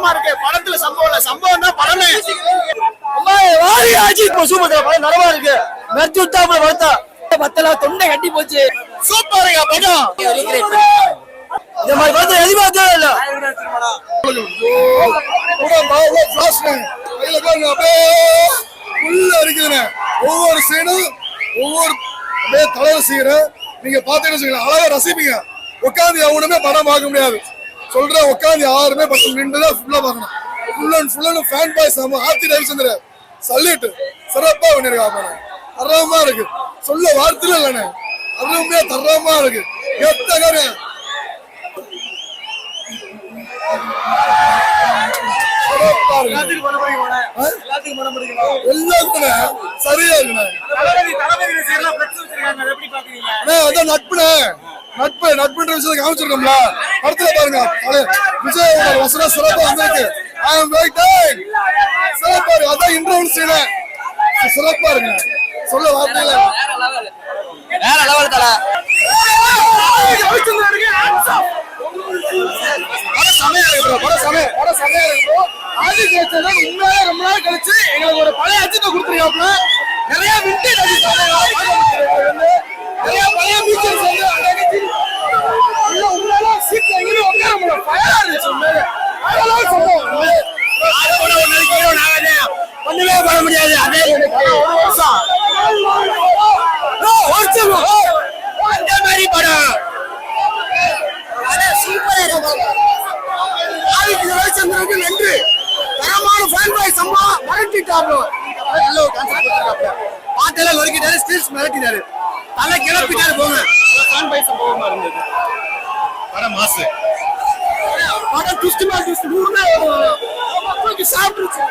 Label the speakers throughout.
Speaker 1: படத்துல சம்பவம் தான் படமே. சூப்பர் நரவா இருக்கு. மெர்ஜி விட்டாப்புல வளர்த்தா பத்தல தொண்டை கட்டி போச்சு. சூப்பர் படம். இந்த மாதிரி படத்தை எதிர்பார்க்கவே இல்லை.
Speaker 2: ஒவ்வொரு சீனும் ஒவ்வொரு தலை ரசிக்கிற நீங்க பாத்தீங்கன்னா அழகா ரசிப்பீங்க. உட்காந்து எவனுமே படம் பார்க்க முடியாது சொல்ற. உட்காந்து யாருமே படம் நின்றுதான் ஃபுல்லா பார்க்கணும். Full and full fan boys. Aarthi Ravichandra salute. சிறப்பா பண்ணிருக்காங்க. தரமா இருக்கு. சொல்ல வார்த்தையில இல்லைண்ணே. அருமையா தரமா இருக்கு. எத்தனை எல்லாத்துக்குமே சரியா இருக்குண்ணே. அதான் நட்புண்ணே. நட்புன்ற விஷயத்தை காமிச்சிருக்கோம்ல படத்துல பாருங்க. விஜய் வசனம் சிறப்பா வந்திருக்கு. சிறப்பா இருக்கு. அதான் இன்டர்வல் சீன சிறப்பா இருக்கு. சொல்ல வார்த்தையில
Speaker 1: வேற லெவல் தல. உண்மையிலே ரொம்ப நாள் கழிச்சு எங்களுக்கு ஒரு பழைய அஜித்தை கொடுத்துருக்காப்ல. நிறைய விண்டேஜ் நிறைய பழைய ஃபீச்சர்ஸ் உண்மையிலே சீட்ல எங்கேயும் உட்கார முடியல. ஃபயரா இருந்துச்சு. உண்மையிலே ஒண்ணுமே பண்ண முடியாது. அதே அந்த மாதிரி படம் ரவிச்சந்திரனுக்கு நன்றி. தரமான ஃபேன் பாய் சம்பவம் மிரட்டிட்டாப்ல. நல்ல ஒரு கான்செப்ட் கொடுத்திருக்காப்ல. பாட்டெல்லாம் நொறுக்கிட்டாரு. ஸ்டில்ஸ் மிரட்டிட்டாரு. தலை கிளப்பிட்டாரு. போங்க. ஃபேன் பாய் சம்பவமா இருந்தது. படம் மாசு. படம் ட்விஸ்ட் மேல ட்விஸ்ட். நூறுமே மக்களுக்கு சாப்பிட்டுருச்சு.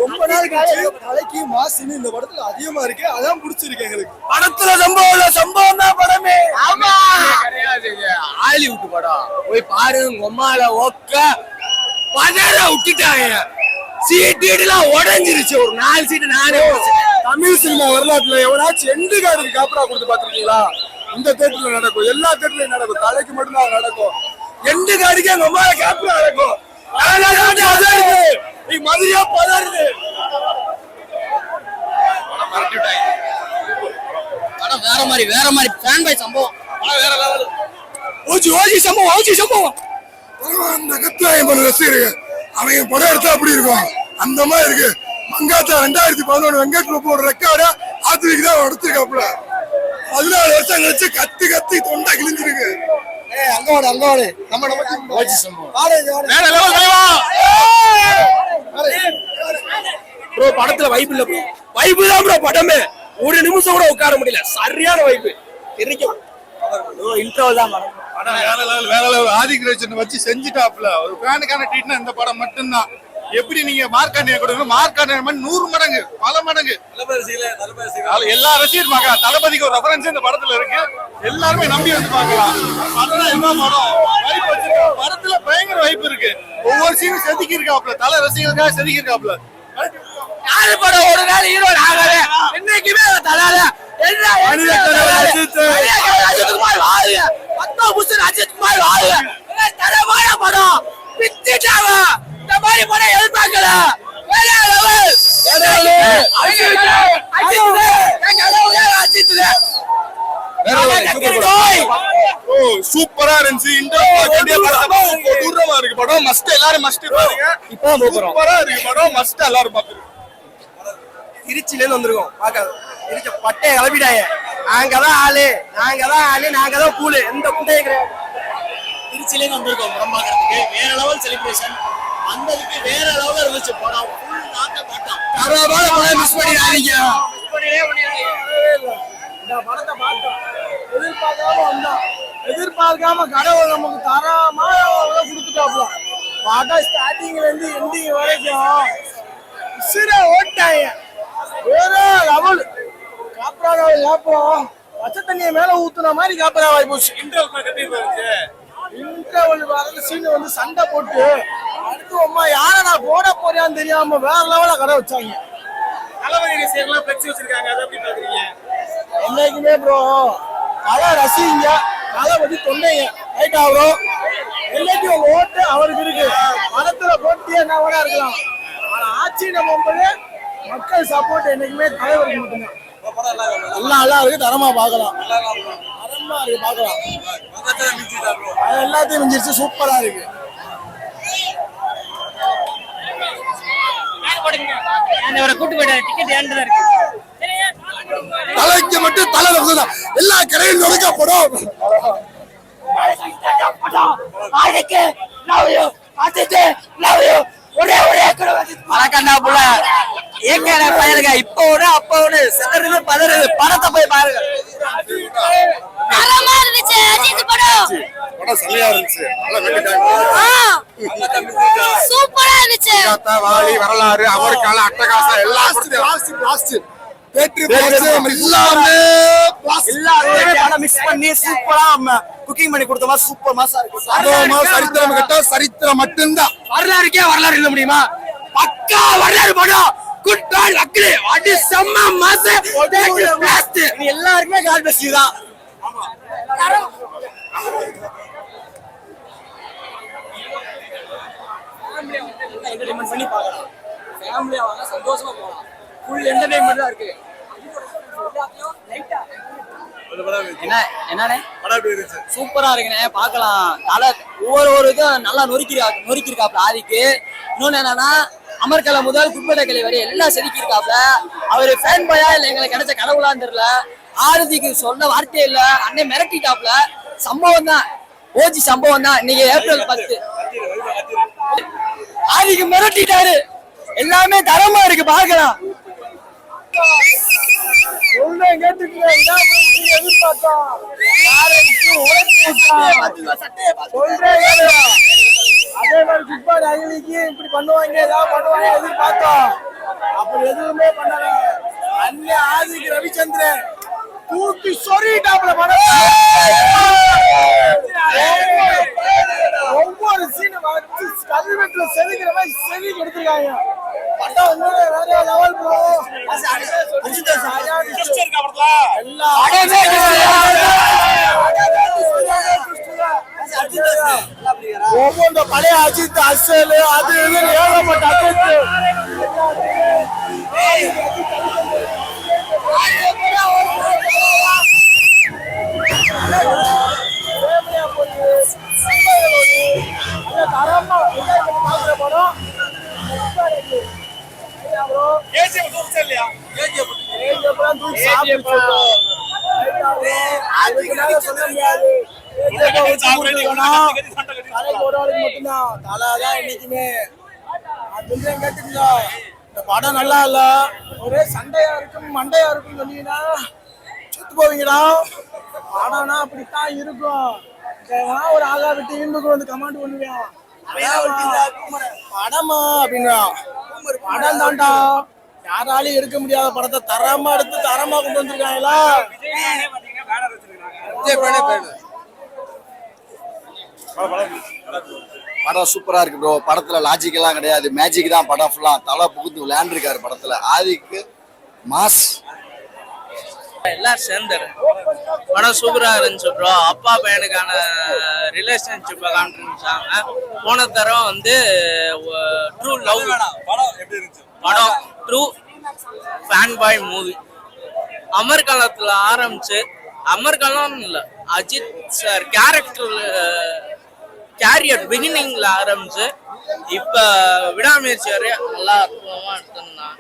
Speaker 1: ரொம்ப நாள் கலைக்கு மாசின்னு இந்த படத்துல அதிகமா இருக்கு. அதான் பிடிச்சிருக்கு எங்களுக்கு. படத்துல சம்பவம் தான் படமே. ஆமா ஹாலிவுட் படம் போய் பாருங்க. உம்மால ஒக்க பதற விட்டுட்டாங்க. சீட்டுலாம் உடஞ்சிருச்சு. ஒரு 4 சீட்டு நானே.
Speaker 2: தமிழ் சினிமா வரலாற்றுல எவனாச்சும் எண்டு கார்டுக்கு காப்பரா கொடுத்து பாத்துருக்கீங்களா? இந்த தேட்டர்ல நடக்கும். எல்லா தேட்டர்லயும் நடக்கும். தலைக்கு மட்டும்தான் நடக்கும். எண்டு கார்டுக்கே எங்க அம்மா காப்பரா நடக்கும். மதுரையா பதறுது.
Speaker 1: படம் வேற மாதிரி ஃபேன் பாய் சம்பவம். வேற லெவல்.
Speaker 2: ஓஜி சம்பவம். அந்த கத்தாயம் பண்ண ரசிகர்கள் அவங்க படம் எடுத்தா அப்படி இருக்கும். அந்த மாதிரி இருக்கு. மங்காத்தா 2011 வெங்கட் பிரபு ஒரு ரெக்கார்டா ஆத்துக்கு தான் எடுத்துருக்காப்புல. 14 வருஷம் கழிச்சு கத்தி தொண்டை கிழிஞ்சிருக்கு.
Speaker 1: அங்கவாடு நம்ம ப்ரோ. படத்துல வைப் இல்ல ப்ரோ. வைப் தான் ப்ரோ படமே. ஒரு நிமிஷம் கூட உட்கார முடியல. சரியான வைப் தெரியும். இன்ட்ரோல் தான்
Speaker 2: படம் வேற லெவல். ஆதிக் ரவிச்சந்திரன் வச்சு செஞ்சுட்டாப்ல. ஒரு ஃபேனுக்கான ட்ரீட்னா இந்த படம் மட்டும்தான். எப்படி நீங்க மார்க்காண்டிய கொடுங்க, மார்க்காண்டிய 100 மடங்கு பல மடங்கு எல்லா ரசிகர் மகா தளபதிக்கு ஒரு ரெஃபரன்ஸ் இந்த படத்துல இருக்கு. எல்லாருமே நம்பி வந்து பார்க்கலாம். படத்துல பயங்கர வைப்பு இருக்கு. ஒவ்வொரு சீனும் செதுக்கி இருக்காப்ல. தலை ரசிகர்களுக்காக செதுக்கி இருக்காப்ல.
Speaker 1: யாரு படம் ஒரு நாள் ஹீரோ ஆகல என்னைக்குமே தராத அஜித்குமார் வாழ்க பத்தோ புஷன் அஜித்குமார் வாழ்க தரமான படம் பிச்சுட்டாங்க இந்த மாதிரி படம் எதிர்பார்க்கல
Speaker 2: சூப்பரா இருந்துச்சு. தூரமா இருக்கு படம் மஸ்ட் எல்லாரும் மஸ்ட் பாருங்க. சூப்பரா இருக்கு படம் மஸ்ட் எல்லாரும் பாத்துருங்க.
Speaker 1: திருச்சில இருந்து வந்திருக்கோம் பாக்காது திருச்சி பட்டைய கிளப்பிட்டாங்க. நாங்கதான் ஆளு நாங்கதான் கூலு எந்த குட்டையும் கிடையாது.
Speaker 3: திருச்சியில இருந்து வந்திருக்கோம் படம் பாக்குறதுக்கு. வேற லெவல் செலிப்ரேஷன் வந்ததுக்கு வேற லெவல் இருந்துச்சு படம். ஃபுல் நாக்க பாட்டம்
Speaker 1: மிஸ் பண்ணிடாதீங்க.
Speaker 4: இந்த படத்தை பார்த்தோம், எதிர்பார்க்காம வந்தோம், எதிர்பார்க்காம கடவுள் நமக்கு தரமா கொடுத்துட்டாப்ல. பார்த்தா ஸ்டார்டிங்ல இருந்து எண்டிங் வரைக்கும் சிற ஓட்டாங்க வேற லெவல். காப்பரம் பச்சை தண்ணியை மேல ஊத்துன மாதிரி காப்பரா வாய் போச்சு. இன்டர்வல் வரது சீன் வந்து சண்டை போட்டு அடுத்து அம்மா யாரை நான் போட போறியான்னு தெரியாம வேற லெவல கடை வச்சாங்க. என்னைக்குமே ப்ரோ கலை ரசிங்க, கலை பத்தி தொண்டைங்க ரைட்டா ப்ரோ. என்னைக்கும் உங்க ஓட்டு அவருக்கு இருக்கு. படத்துல போட்டி என்ன வேணா இருக்கலாம், ஆனா ஆட்சி நம்ம மக்கள் சப்போர்ட் என்னைக்குமே தலைவருக்கு மட்டும்தான். எல்லாம் நல்லா இருக்கு, தரமா பாக்கலாம், தரமா இருக்கு பாக்கலாம். அது எல்லாத்தையும் மிஞ்சிருச்சு, சூப்பரா இருக்கு.
Speaker 3: கூட்டு போயிட்டாரு டிக்கெட் ஏண்டா இருக்கு.
Speaker 2: தலைக்கு மட்டும் தலை எல்லா கரையும் நுழைக்கப்படும்.
Speaker 1: மறக்கண்டா புள்ள ஏக்கற பயலுங்க. இப்போ ஒண்ணு அப்ப ஒண்ணு சிதறது பதறது படத்தை போய் பாருங்க.
Speaker 5: தரமா இருந்துச்சு அஜித் படம்.
Speaker 2: படம் சரியா இருந்துச்சு.
Speaker 5: சூப்பரா இருந்துச்சு.
Speaker 2: வாலி வரலாறு அவருக்கால அட்டகாசம் எல்லாம்
Speaker 1: குக்கிங் பண்ணி கொடுத்த மாதிரி சூப்பர் மாசா இருக்கு.
Speaker 2: சரித்திரம் கேட்டா சரித்திரம் மட்டும்தான்.
Speaker 1: வரலாறுக்கே வரலாறு இல்ல முடியுமா? பக்கா வரலாறு படம். குட் பாய் அக்லி அடி செம்ம மாசு. எல்லாருக்குமே கால் பேசி தான். என்டர்டைன்மெண்ட் பண்ணி பார்க்கலாம். ஃபேமிலியா வாங்க, சந்தோஷமா போகலாம். ஃபுல் என்டர்டைன்மெண்ட் தான் இருக்கு. என்னண்ணே சூப்பரா இருக்குண்ணே, பாக்கலாம். தலை ஒவ்வொரு இதுவும் நல்லா நொறுக்கிருக்காப்ல ஆதிக்கு. இன்னொன்னு என்னன்னா அமர்கலை முதல் குட்பட்ட கலை வரை எல்லாம் செதுக்கிருக்காப்ல. அவரு ஃபேன் பாயா இல்ல எங்களுக்கு கிடைச்ச கடவுளான்னு தெரியல. ஆரதிக்கு சொன்ன வார்த்தையே இல்ல, அன்னை மிரட்டிட்டாப்ல. சம்பவம் தான், ஓஜி சம்பவம் தான். இன்னைக்கு ஏப்ரல் 10 ஆதிக்கு மிரட்டிட்டாரு. எல்லாமே தரமா இருக்கு, பாக்கலாம்.
Speaker 4: அதே மாதிரி குட்பாடு அகிலிக்கு இப்படி பண்ணுவாங்க, ஏதாவது பண்ணுவாங்க எதிர்பார்த்தோம். அப்படி எதுவுமே பண்ணல. அண்ணன் ஆதிக்கு ரவிச்சந்திரன் தூக்கி சொல்லிட்டாப்ல படம். ஒவ்வொரு சீனும் வச்சு கல்வெட்டுல செதுக்கிற மாதிரி செதுக்கி எடுத்திருக்காங்க. படம் உண்மையிலே வேற லெவல் ப்ரோ. ஒவ்வொரு பழைய அஜித் அசல் அது இதுன்னு ஏகப்பட்ட அஜித் தரமா பாக்குற படம். சொல்ல முடியாது. இந்த படம் நல்லா இல்ல, ஒரே சண்டையா இருக்கும் மண்டையா இருக்கும் சொன்னீங்கன்னா செத்து போவீங்கடா. படம்னா அப்படித்தான் இருக்கும். ஒரு ஆளா விட்டு இந்துக்கு வந்து கமாண்ட் பண்ணுவேன் படமா அப்படின்னா படம் தான்டா. யாராலையும் எடுக்க முடியாத படத்தை தரமா எடுத்து தரமா கொண்டு வந்திருக்காங்களா.
Speaker 6: படம் சூப்பரா இருக்கு ப்ரோ. படத்துல லாஜிக் எல்லாம் கிடையாது, மேஜிக் தான் படம் ஃபுல்லா. தலை புகுந்து விளையாண்டுருக்காரு படத்துல. ஆதிக்கு மாஸ்
Speaker 7: எல்லாம் சேர்ந்தாரு. படம் சூப்பரா இருந்துச்சு ப்ரோ. அப்பா பையனுக்கான ரிலேஷன்ஷிப்பை காமிச்சாங்க. போன தரம் வந்து ட்ரூ லவ் படம் ட்ரூ ஃபேன் பாய் மூவி. அமர்காலத்துல ஆரம்பிச்சு, அமர்காலம் இல்ல, அஜித் சார் கேரியர் பிகினிங்ல ஆரம்பிச்சு இப்ப விடாமுயற்சி வரைய நல்லா அற்புதமா எடுத்திருந்தான்.